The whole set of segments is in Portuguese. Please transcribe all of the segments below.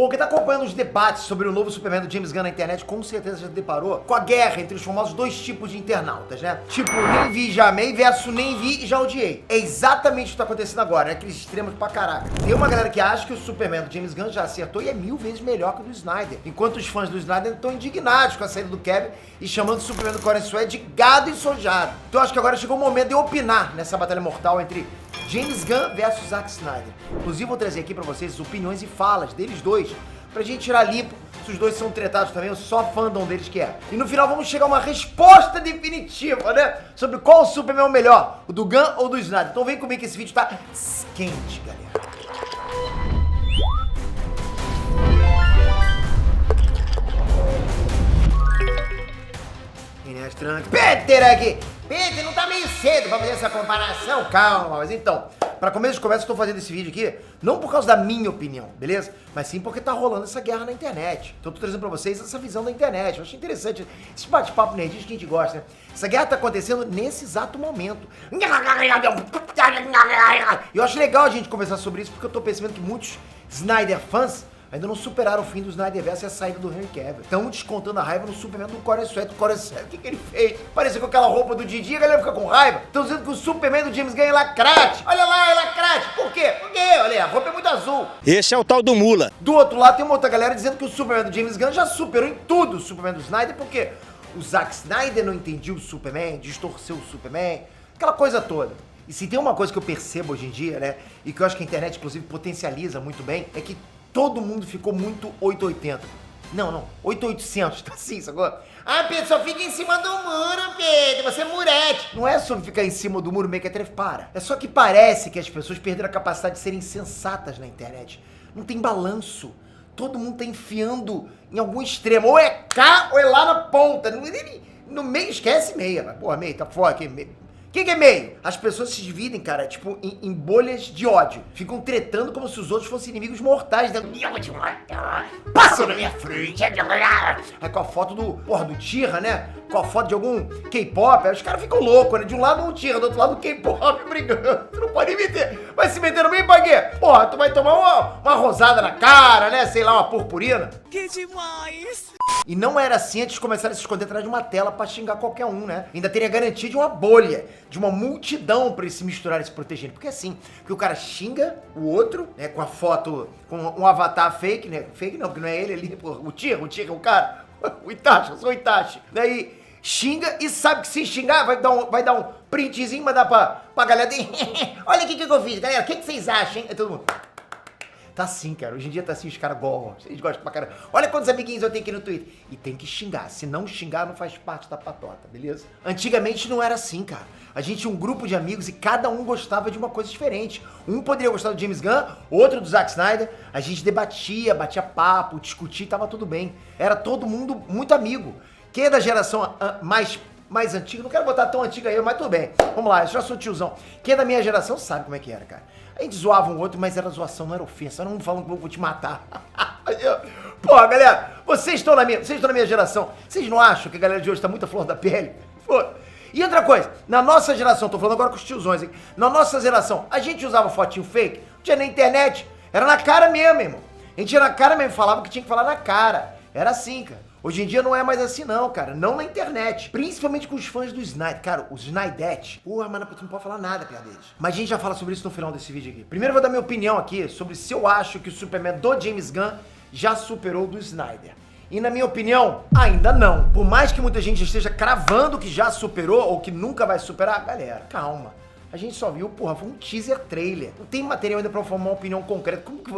Bom, quem tá acompanhando os debates sobre o novo Superman do James Gunn na internet, com certeza já deparou com a guerra entre os famosos dois tipos de internautas, né? Tipo, nem vi, já amei, versus nem vi e já odiei. É exatamente o que tá acontecendo agora, né? Aqueles extremos pra caraca. Tem uma galera que acha que o Superman do James Gunn já acertou e é 1000 vezes melhor que o do Snyder. Enquanto os fãs do Snyder estão indignados com a saída do Kevin e chamando o Superman do Corey Sweat de gado ensojado. Então eu acho que agora chegou o momento de eu opinar nessa batalha mortal entre James Gunn versus Zack Snyder. Inclusive vou trazer aqui pra vocês as opiniões e falas deles dois, pra gente tirar limpo se os dois são tretados também ou só fandom deles que é. E no final vamos chegar a uma resposta definitiva, né? Sobre qual Superman é o melhor, o do Gunn ou do Snyder. Então vem comigo que esse vídeo tá quente, galera. Peter aqui! Peter, não tá meio cedo pra fazer essa comparação? Calma, mas então, pra começo de conversa, eu tô fazendo esse vídeo aqui, não por causa da minha opinião, beleza? Mas sim porque tá rolando essa guerra na internet. Então eu tô trazendo pra vocês essa visão da internet. Eu achei interessante esse bate-papo nerdista que a gente gosta, né? Essa guerra tá acontecendo nesse exato momento. E eu acho legal a gente conversar sobre isso, porque eu tô percebendo que muitos Snyder fãs ainda não superaram o fim do Snyderverse e a saída do Henry Cavill. Estão descontando a raiva no Superman do Corey Sweat. O Corey Sweat, o que ele fez? Parecia com aquela roupa do Didi, a galera fica com raiva. Estão dizendo que o Superman do James Gunn é lacrate. Olha lá, é lacrate. Por quê? Porque, olha, a roupa é muito azul. Esse é o tal do Mula. Do outro lado tem uma outra galera dizendo que o Superman do James Gunn já superou em tudo o Superman do Snyder, porque o Zack Snyder não entendia o Superman, distorceu o Superman, aquela coisa toda. E se tem uma coisa que eu percebo hoje em dia, né, e que eu acho que a internet, inclusive, potencializa muito bem, é que todo mundo ficou muito 880. Não, 8800, tá assim, sacou? Ah, Pedro, só fica em cima do muro, Pedro, você é murete. Não é sobre ficar em cima do muro meio que para. É só que parece que as pessoas perderam a capacidade de serem sensatas na internet. Não tem balanço. Todo mundo tá enfiando em algum extremo. Ou é cá ou é lá na ponta. No meio, esquece meia. Mas, porra, meio, tá fora aqui, meio. O que é meio? As pessoas se dividem, cara, tipo, em bolhas de ódio. Ficam tretando como se os outros fossem inimigos mortais. Né? Passam na minha frente. Aí com a foto do Tira, né? Com a foto de algum K-pop. Aí os caras ficam loucos, né? De um lado o Tira, do outro lado o K-pop brigando. Tu não pode meter. Vai se meter no meio pra quê? Porra, tu vai tomar uma rosada na cara, né? Sei lá, uma purpurina. Que demais! E não era assim antes de começarem a se esconder atrás de uma tela pra xingar qualquer um, né? Ainda teria garantia de uma bolha, de uma multidão pra eles se misturarem e se protegerem. Porque assim, que o cara xinga o outro, né? Com a foto, com um avatar fake, né? Fake não, porque não é ele ali, pô. O Tira é o cara. O Itachi, eu sou o Itachi. Daí xinga e sabe que se xingar vai dar um printzinho, mandar pra galera. Olha aqui o que eu fiz, galera. O que vocês acham, hein? É todo mundo. Tá assim, cara. Hoje em dia tá assim, os caras gostam. Vocês gostam pra caramba. Olha quantos amiguinhos eu tenho aqui no Twitter. E tem que xingar. Se não xingar, não faz parte da patota, beleza? Antigamente não era assim, cara. A gente tinha um grupo de amigos e cada um gostava de uma coisa diferente. Um poderia gostar do James Gunn, outro do Zack Snyder. A gente debatia, batia papo, discutia e tava tudo bem. Era todo mundo muito amigo. Quem é da geração mais antiga, não quero botar tão antiga aí, mas tudo bem. Vamos lá, eu já sou tiozão. Quem é da minha geração sabe como é que era, cara. A gente zoava um outro, mas era zoação, não era ofensa. Era um falando que eu vou te matar. Porra, galera, vocês estão na minha geração. Vocês não acham que a galera de hoje tá muito à flor da pele? Pô. E outra coisa, na nossa geração, tô falando agora com os tiozões aqui. Na nossa geração, a gente usava fotinho fake, tinha na internet, era na cara mesmo, irmão. A gente ia na cara mesmo, falava o que tinha que falar na cara. Era assim, cara. Hoje em dia não é mais assim não, cara. Não na internet. Principalmente com os fãs do Snyder. Cara, os Snydete. Porra, mano, tu não pode falar nada, piada deles. Mas a gente já fala sobre isso no final desse vídeo aqui. Primeiro eu vou dar minha opinião aqui sobre se eu acho que o Superman do James Gunn já superou o do Snyder. E na minha opinião, ainda não. Por mais que muita gente esteja cravando que já superou ou que nunca vai superar, galera, calma. A gente só viu, porra, foi um teaser trailer. Não tem material ainda pra formar uma opinião concreta. Como que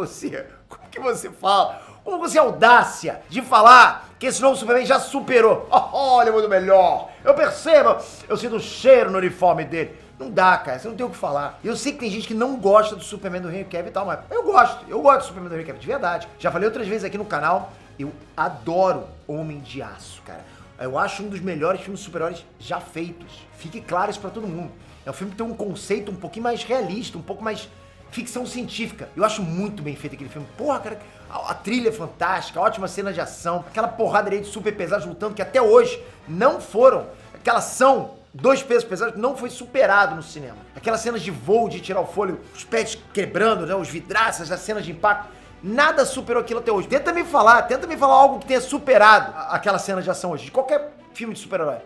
você fala? Como você é audácia de falar que esse novo Superman já superou? Olha, muito melhor. Eu percebo, eu sinto o cheiro no uniforme dele. Não dá, cara, você não tem o que falar. Eu sei que tem gente que não gosta do Superman do Henry Cavill e tal, mas eu gosto do Superman do Henry Cavill, de verdade. Já falei outras vezes aqui no canal, eu adoro Homem de Aço, cara. Eu acho um dos melhores filmes super-heróis já feitos. Fique claro isso pra todo mundo. É um filme que tem um conceito um pouquinho mais realista, um pouco mais ficção científica. Eu acho muito bem feito aquele filme. Porra, cara, a trilha é fantástica, ótima cena de ação, aquela porrada ali de super pesados lutando que até hoje não foram. Aquela ação, 2 pesos pesados, não foi superado no cinema. Aquelas cenas de voo, de tirar o fôlego, os pés quebrando, né, os vidraças, as cenas de impacto. Nada superou aquilo até hoje. Tenta me falar algo que tenha superado aquela cena de ação hoje, de qualquer filme de super-herói.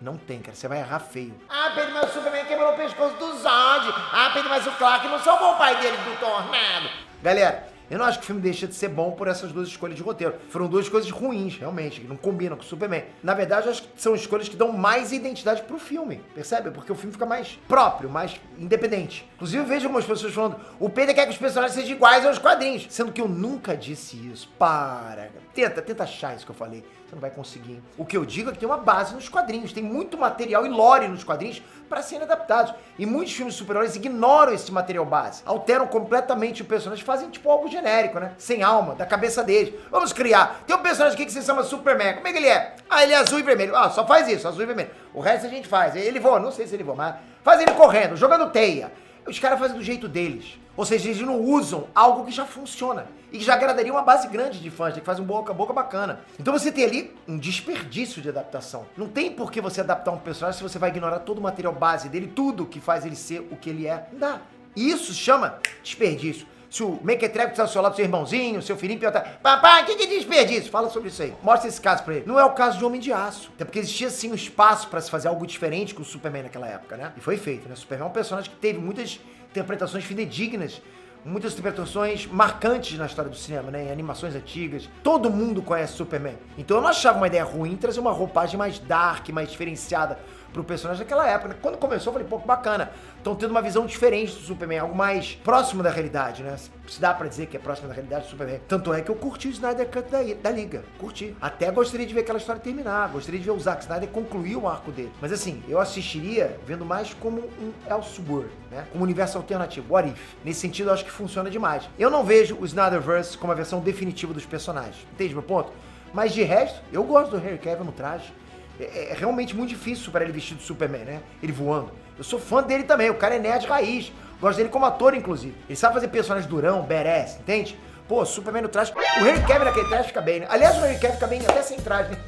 Não tem, cara. Você vai errar feio. Ah, Pedro, mas o Superman quebrou o pescoço do Zod. Ah, Pedro, mas o Clark não salvou o pai dele do tornado. Galera, eu não acho que o filme deixa de ser bom por essas duas escolhas de roteiro. Foram duas coisas ruins, realmente, que não combinam com o Superman. Na verdade, eu acho que são escolhas que dão mais identidade pro filme, percebe? Porque o filme fica mais próprio, mais independente. Inclusive, eu vejo algumas pessoas falando, o Pedro quer que os personagens sejam iguais aos quadrinhos. Sendo que eu nunca disse isso. Para. Tenta achar isso que eu falei. Você não vai conseguir, hein? O que eu digo é que tem uma base nos quadrinhos. Tem muito material e lore nos quadrinhos para serem adaptados. E muitos filmes de super-heróis ignoram esse material base. Alteram completamente o personagem, fazem tipo algo genérico, né? Sem alma, da cabeça deles. Vamos criar. Tem um personagem aqui que se chama Superman. Como é que ele é? Ah, ele é azul e vermelho. Ah, só faz isso, azul e vermelho. O resto a gente faz. Ele voa, não sei se ele voa, mas faz ele correndo, jogando teia. Os caras fazem do jeito deles. Ou seja, eles não usam algo que já funciona. E que já agradaria uma base grande de fãs, que faz um boca a boca bacana. Então você tem ali um desperdício de adaptação. Não tem por que você adaptar um personagem se você vai ignorar todo o material base dele, tudo que faz ele ser o que ele é. Não dá. E isso se chama desperdício. Se o Mequetrefe está ao seu lado, seu irmãozinho, seu filhinho, pergunta, papai, o que é desperdício? Fala sobre isso aí. Mostra esse caso pra ele. Não é o caso de Homem de Aço. Até porque existia, sim, um espaço pra se fazer algo diferente com o Superman naquela época, né? E foi feito, né? O Superman é um personagem que teve muitas interpretações fidedignas, muitas interpretações marcantes na história do cinema, né? Em animações antigas. Todo mundo conhece Superman. Então eu não achava uma ideia ruim trazer uma roupagem mais dark, mais diferenciada pro personagem daquela época. Quando começou, eu falei, pô, que bacana. Estão tendo uma visão diferente do Superman, algo mais próximo da realidade, né? Se dá pra dizer que é próximo da realidade do Superman. Tanto é que eu curti o Snyder Cut da Liga. Curti. Até gostaria de ver aquela história terminar. Gostaria de ver o Zack Snyder concluir o arco dele. Mas assim, eu assistiria vendo mais como um Elseworld, né? Como um universo alternativo. What if? Nesse sentido, eu acho que funciona demais. Eu não vejo o Snyderverse como a versão definitiva dos personagens. Entende meu ponto? Mas de resto, eu gosto do Henry Cavill no traje. É realmente muito difícil superar ele vestido de Superman, né? Ele voando. Eu sou fã dele também, o cara é nerd raiz. Gosto dele como ator, inclusive. Ele sabe fazer personagem durão, badass, entende? Pô, Superman no traje. O Henry Cavill naquele traje fica bem, né? Aliás, o Henry Cavill fica bem até sem traje, né?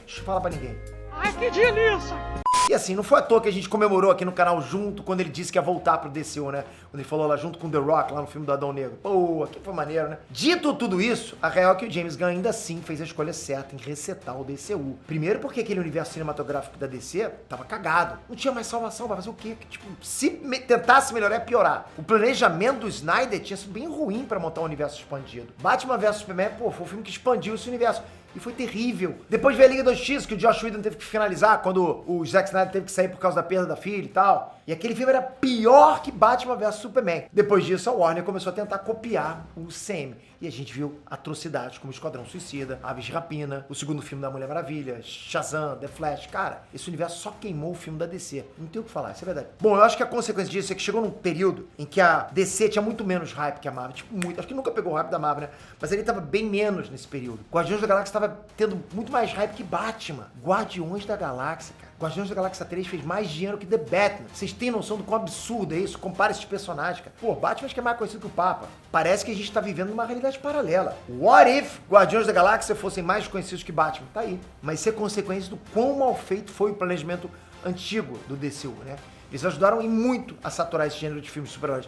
Deixa eu falar pra ninguém. Ai, que delícia! E assim, não foi à toa que a gente comemorou aqui no canal junto quando ele disse que ia voltar pro DCU, né? Quando ele falou lá junto com The Rock, lá no filme do Adão Negro. Pô, aqui foi maneiro, né? Dito tudo isso, a real é que o James Gunn ainda assim fez a escolha certa em resetar o DCU. Primeiro porque aquele universo cinematográfico da DC tava cagado. Não tinha mais salvação, vai fazer o quê? Tipo, se tentasse melhorar, ia piorar. O planejamento do Snyder tinha sido bem ruim pra montar um universo expandido. Batman vs Superman, pô, foi um filme que expandiu esse universo. E foi terrível. Depois veio a Liga da Justiça, que o Joss Whedon teve que finalizar, quando o Zack Snyder teve que sair por causa da perda da filha e tal. E aquele filme era pior que Batman vs Superman. Depois disso, a Warner começou a tentar copiar o CM. E a gente viu atrocidades como Esquadrão Suicida, Aves de Rapina, o segundo filme da Mulher Maravilha, Shazam, The Flash. Cara, esse universo só queimou o filme da DC. Não tem o que falar, isso é verdade. Bom, eu acho que a consequência disso é que chegou num período em que a DC tinha muito menos hype que a Marvel. Tipo, muito. Acho que nunca pegou o hype da Marvel, né? Mas ele tava bem menos nesse período. Guardiões da Galáxia tava tendo muito mais hype que Batman. Guardiões da Galáxia, cara. Guardiões da Galáxia 3 fez mais dinheiro que The Batman. Vocês têm noção do quão absurdo é isso? Compara esses personagens, cara. Pô, Batman acho que é mais conhecido que o Papa. Parece que a gente tá vivendo uma realidade paralela. What if Guardiões da Galáxia fossem mais conhecidos que Batman? Tá aí. Mas isso é consequência do quão mal feito foi o planejamento antigo do DCU, né? Eles ajudaram e muito a saturar esse gênero de filmes de super-heróis.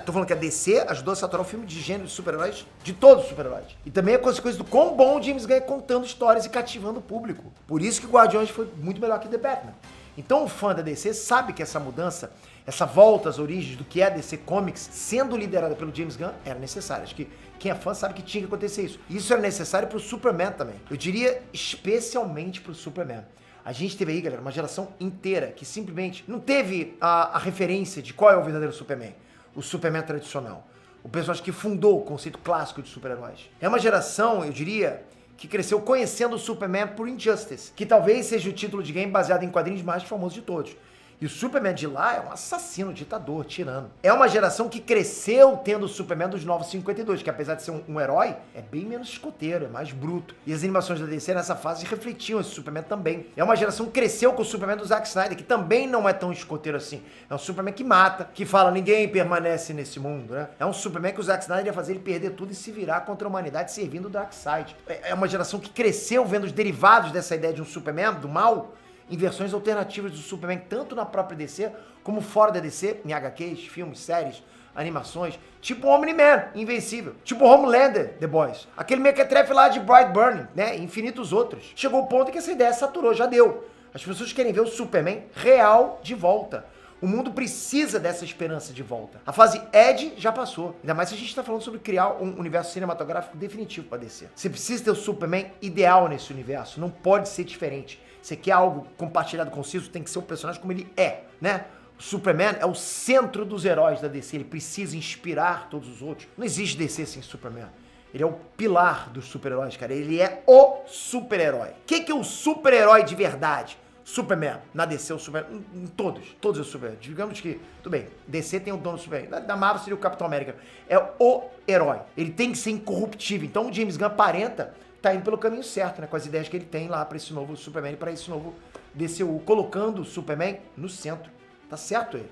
Tô falando que a DC ajudou a saturar o filme de gênero de super-heróis, de todos os super-heróis. E também é consequência do quão bom o James Gunn é contando histórias e cativando o público. Por isso que o Guardiões foi muito melhor que The Batman. Então o fã da DC sabe que essa mudança, essa volta às origens do que é a DC Comics, sendo liderada pelo James Gunn, era necessária. Acho que quem é fã sabe que tinha que acontecer isso. E isso era necessário pro Superman também. Eu diria especialmente pro Superman. A gente teve aí, galera, uma geração inteira que simplesmente não teve a referência de qual é o verdadeiro Superman. O Superman tradicional. O personagem que fundou o conceito clássico de super-heróis. É uma geração, eu diria, que cresceu conhecendo o Superman por Injustice, que talvez seja o título de game baseado em quadrinhos mais famosos de todos. E o Superman de lá é um assassino, ditador, tirano. É uma geração que cresceu tendo o Superman dos Novos 52, que apesar de ser um herói, é bem menos escoteiro, é mais bruto. E as animações da DC nessa fase refletiam esse Superman também. É uma geração que cresceu com o Superman do Zack Snyder, que também não é tão escoteiro assim. É um Superman que mata, que fala, ninguém permanece nesse mundo, né? É um Superman que o Zack Snyder ia fazer ele perder tudo e se virar contra a humanidade servindo o Darkseid. É uma geração que cresceu vendo os derivados dessa ideia de um Superman, do mal, em versões alternativas do Superman, tanto na própria DC, como fora da DC, em HQs, filmes, séries, animações, tipo Omni-Man, Invencível, tipo Homelander, The Boys, aquele mequetrefe lá de Brightburn, né, e infinitos outros. Chegou o ponto que essa ideia saturou, já deu. As pessoas querem ver o Superman real de volta. O mundo precisa dessa esperança de volta. A fase Ed já passou. Ainda mais se a gente tá falando sobre criar um universo cinematográfico definitivo pra DC. Você precisa ter o Superman ideal nesse universo. Não pode ser diferente. Você quer algo compartilhado, conciso, tem que ser um personagem como ele é, né? O Superman é o centro dos heróis da DC. Ele precisa inspirar todos os outros. Não existe DC sem Superman. Ele é o pilar dos super-heróis, cara. Ele é o super-herói. O que é o super-herói de verdade? Superman. Na DC, o Superman. Todos os Superman. Digamos que, tudo bem, DC tem o dono do Superman. Da Marvel seria o Capitão América. É o herói. Ele tem que ser incorruptível. Então o James Gunn aparenta tá indo pelo caminho certo, né? Com as ideias que ele tem lá pra esse novo Superman e pra esse novo DCU. Colocando o Superman no centro. Tá certo ele.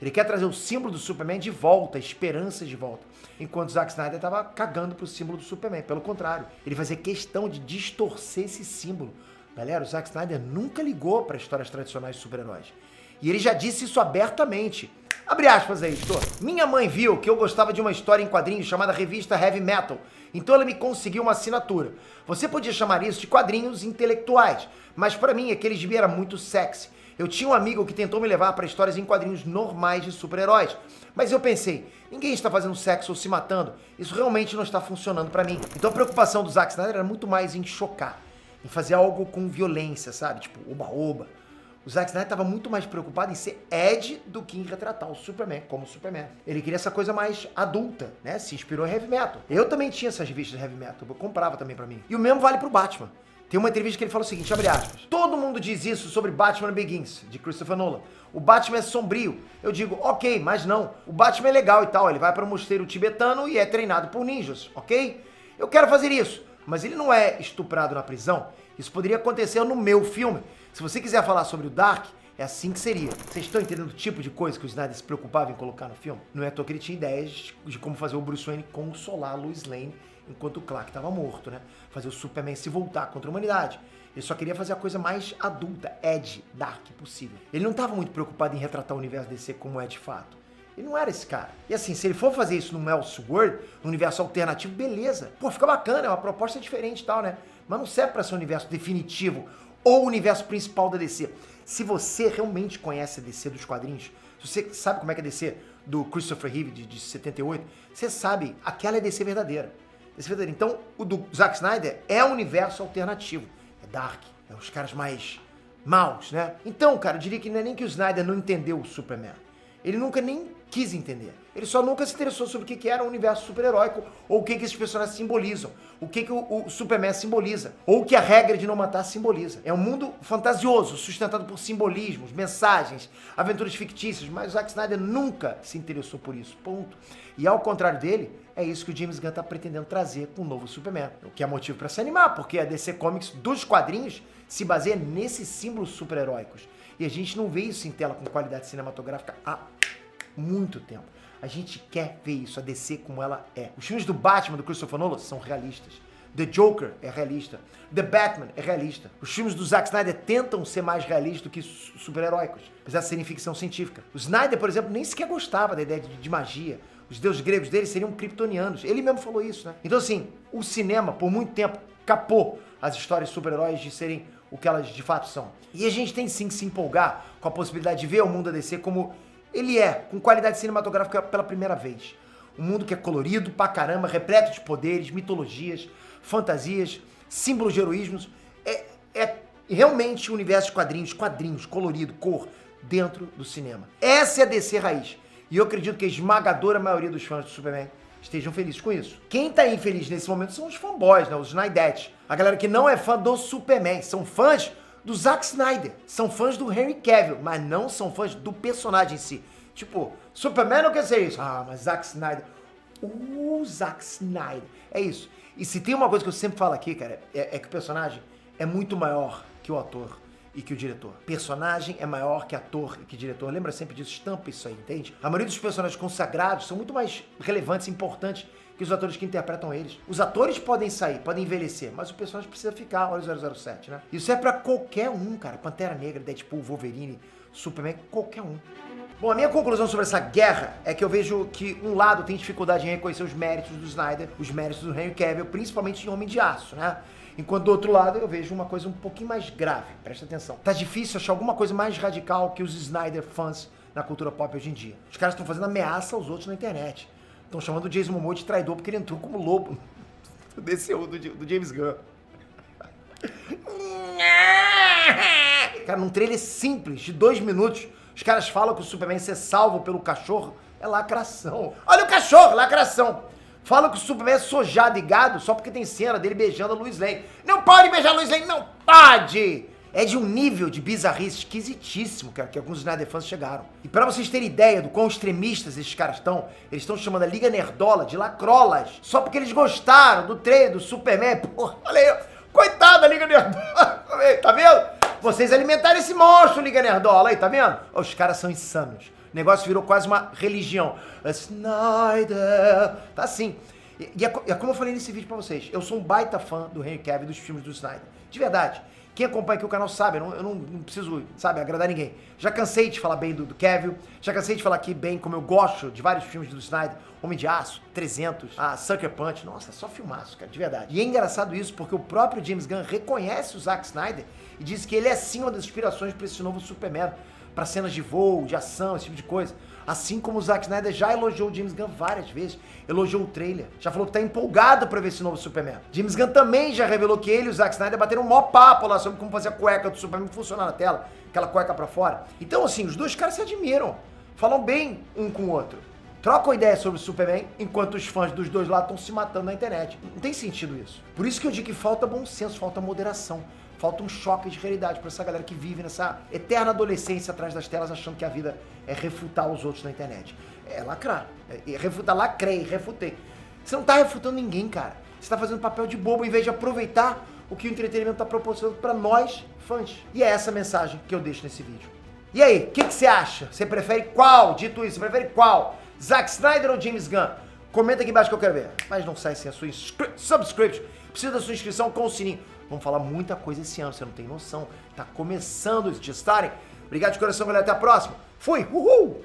Ele quer trazer o símbolo do Superman de volta, a esperança de volta. Enquanto o Zack Snyder tava cagando pro símbolo do Superman. Pelo contrário, ele fazia questão de distorcer esse símbolo. Galera, o Zack Snyder nunca ligou para histórias tradicionais de super-heróis. E ele já disse isso abertamente. Abre aspas aí, editor. Minha mãe viu que eu gostava de uma história em quadrinhos chamada Revista Heavy Metal. Então ela me conseguiu uma assinatura. Você podia chamar isso de quadrinhos intelectuais, mas para mim aquele gibi era muito sexy. Eu tinha um amigo que tentou me levar para histórias em quadrinhos normais de super-heróis. Mas eu pensei, ninguém está fazendo sexo ou se matando. Isso realmente não está funcionando para mim. Então a preocupação do Zack Snyder era muito mais em chocar. Em fazer algo com violência, sabe? Tipo, oba-oba. O Zack Snyder estava muito mais preocupado em ser Ed do que em retratar o Superman como Superman. Ele queria essa coisa mais adulta, né? Se inspirou em Heavy Metal. Eu também tinha essas revistas de Heavy Metal, eu comprava também pra mim. E o mesmo vale pro Batman. Tem uma entrevista que ele fala o seguinte, abre aspas. Todo mundo diz isso sobre Batman Begins, de Christopher Nolan. O Batman é sombrio. Eu digo, ok, mas não. O Batman é legal e tal, ele vai para um mosteiro tibetano e é treinado por ninjas, ok? Eu quero fazer isso. Mas ele não é estuprado na prisão. Isso poderia acontecer no meu filme. Se você quiser falar sobre o Dark, é assim que seria. Vocês estão entendendo o tipo de coisa que o Snyder se preocupava em colocar no filme? Não é à toa que ele tinha ideias de como fazer o Bruce Wayne consolar a Lois Lane enquanto o Clark estava morto, né? Fazer o Superman se voltar contra a humanidade. Ele só queria fazer a coisa mais adulta, Ed, Dark possível. Ele não estava muito preocupado em retratar o universo DC como é de fato. Ele não era esse cara. E assim, se ele for fazer isso num Elseworld, num universo alternativo, beleza. Pô, fica bacana, é uma proposta diferente e tal, né? Mas não serve pra ser um universo definitivo ou o universo principal da DC. Se você realmente conhece a DC dos quadrinhos, se você sabe como é que é a DC do Christopher Reeve de 78, você sabe, aquela é a DC verdadeira. Então, o do Zack Snyder é um universo alternativo. É dark, é os caras mais maus, né? Então, cara, eu diria que não é nem que o Snyder não entendeu o Superman. Ele nunca nem quis entender. Ele só nunca se interessou sobre o que era o universo super-heróico, ou o que esses personagens simbolizam, o que o Superman simboliza, ou o que a regra de não matar simboliza. É um mundo fantasioso, sustentado por simbolismos, mensagens, aventuras fictícias, mas o Zack Snyder nunca se interessou por isso, ponto. E ao contrário dele, é isso que o James Gunn está pretendendo trazer com o novo Superman. O que é motivo para se animar, porque a DC Comics dos quadrinhos se baseia nesses símbolos super-heróicos. E a gente não vê isso em tela com qualidade cinematográfica há muito tempo. A gente quer ver isso, a DC como ela é. Os filmes do Batman, do Christopher Nolan, são realistas. The Joker é realista. The Batman é realista. Os filmes do Zack Snyder tentam ser mais realistas do que super-heróicos, apesar de serem ficção científica. O Snyder, por exemplo, nem sequer gostava da ideia de magia. Os deuses gregos dele seriam kryptonianos. Ele mesmo falou isso, né? Então, assim, o cinema, por muito tempo, capou as histórias de super-heróis de serem o que elas de fato são. E a gente tem sim que se empolgar com a possibilidade de ver o mundo da DC como ele é, com qualidade cinematográfica pela primeira vez. Um mundo que é colorido pra caramba, repleto de poderes, mitologias, fantasias, símbolos de heroísmos. É realmente um universo de quadrinhos, colorido, cor, dentro do cinema. Essa é a DC raiz. E eu acredito que a esmagadora maioria dos fãs do Superman estejam felizes com isso. Quem tá infeliz nesse momento são os fanboys, né? Os Snydettes. A galera que não é fã do Superman. São fãs do Zack Snyder. São fãs do Henry Cavill, mas não são fãs do personagem em si. Tipo, Superman não quer ser isso. Ah, mas Zack Snyder. Zack Snyder. É isso. E se tem uma coisa que eu sempre falo aqui, cara, é que o personagem é muito maior que o ator e que o diretor. Personagem é maior que ator e que diretor. Lembra sempre disso, estampa isso aí, entende? A maioria dos personagens consagrados são muito mais relevantes e importantes que os atores que interpretam eles. Os atores podem sair, podem envelhecer, mas o personagem precisa ficar, olha o 007, né? Isso é pra qualquer um, cara. Pantera Negra, Deadpool, Wolverine, Superman, qualquer um. Bom, a minha conclusão sobre essa guerra é que eu vejo que um lado tem dificuldade em reconhecer os méritos do Snyder, os méritos do Henry Cavill, principalmente em Homem de Aço, né? Enquanto do outro lado eu vejo uma coisa um pouquinho mais grave, presta atenção. Tá difícil achar alguma coisa mais radical que os Snyder fãs na cultura pop hoje em dia. Os caras estão fazendo ameaça aos outros na internet. Estão chamando o Jason Momoa de traidor porque ele entrou como lobo do DCU do James Gunn. Cara, num trailer simples de 2 minutos, os caras falam que o Superman ser salvo pelo cachorro é lacração. Olha o cachorro, lacração. Falam que o Superman é sojado e gado só porque tem cena dele beijando a Lois Lane. Não pode beijar a Lois Lane, não pode! É de um nível de bizarrice esquisitíssimo, cara, que alguns Snyder fãs chegaram. E pra vocês terem ideia do quão extremistas esses caras estão, eles estão chamando a Liga Nerdola de lacrolas, só porque eles gostaram do trailer do Superman. Porra, olha aí, coitada da Liga Nerdola, tá vendo? Vocês alimentaram esse monstro, Liga Nerdola, aí, tá vendo? Os caras são insanos. O negócio virou quase uma religião. Snyder. Tá assim. E é como eu falei nesse vídeo pra vocês. Eu sou um baita fã do Henry Cavill e dos filmes do Snyder. De verdade. Quem acompanha aqui o canal sabe, eu não preciso, sabe, agradar ninguém. Já cansei de falar bem do Cavill. Já cansei de falar aqui bem como eu gosto de vários filmes do Snyder. Homem de Aço, 300, Sucker Punch. Nossa, só filmaço, cara, de verdade. E é engraçado isso porque o próprio James Gunn reconhece o Zack Snyder e diz que ele é sim uma das inspirações para esse novo Superman. Pra cenas de voo, de ação, esse tipo de coisa. Assim como o Zack Snyder já elogiou o James Gunn várias vezes. Elogiou o trailer. Já falou que tá empolgado pra ver esse novo Superman. James Gunn também já revelou que ele e o Zack Snyder bateram um maior papo lá sobre como fazer a cueca do Superman funcionar na tela. Aquela cueca pra fora. Então, assim, os dois caras se admiram. Falam bem um com o outro. Trocam ideias sobre o Superman, enquanto os fãs dos dois lados estão se matando na internet. Não tem sentido isso. Por isso que eu digo que falta bom senso, falta moderação. Falta um choque de realidade pra essa galera que vive nessa eterna adolescência atrás das telas, achando que a vida é refutar os outros na internet. É lacrar. É refutar, lacrei, refutei. Você não tá refutando ninguém, cara. Você tá fazendo papel de bobo em vez de aproveitar o que o entretenimento tá proporcionando pra nós, fãs. E é essa mensagem que eu deixo nesse vídeo. E aí, o que você acha? Você prefere qual? Dito isso, você prefere qual? Zack Snyder ou James Gunn? Comenta aqui embaixo que eu quero ver. Mas não sai sem a sua subscription. Precisa da sua inscrição com o sininho. Vamos falar muita coisa esse ano, você não tem noção. Tá começando os Just Starting. Obrigado de coração, galera. Até a próxima. Fui! Uhul!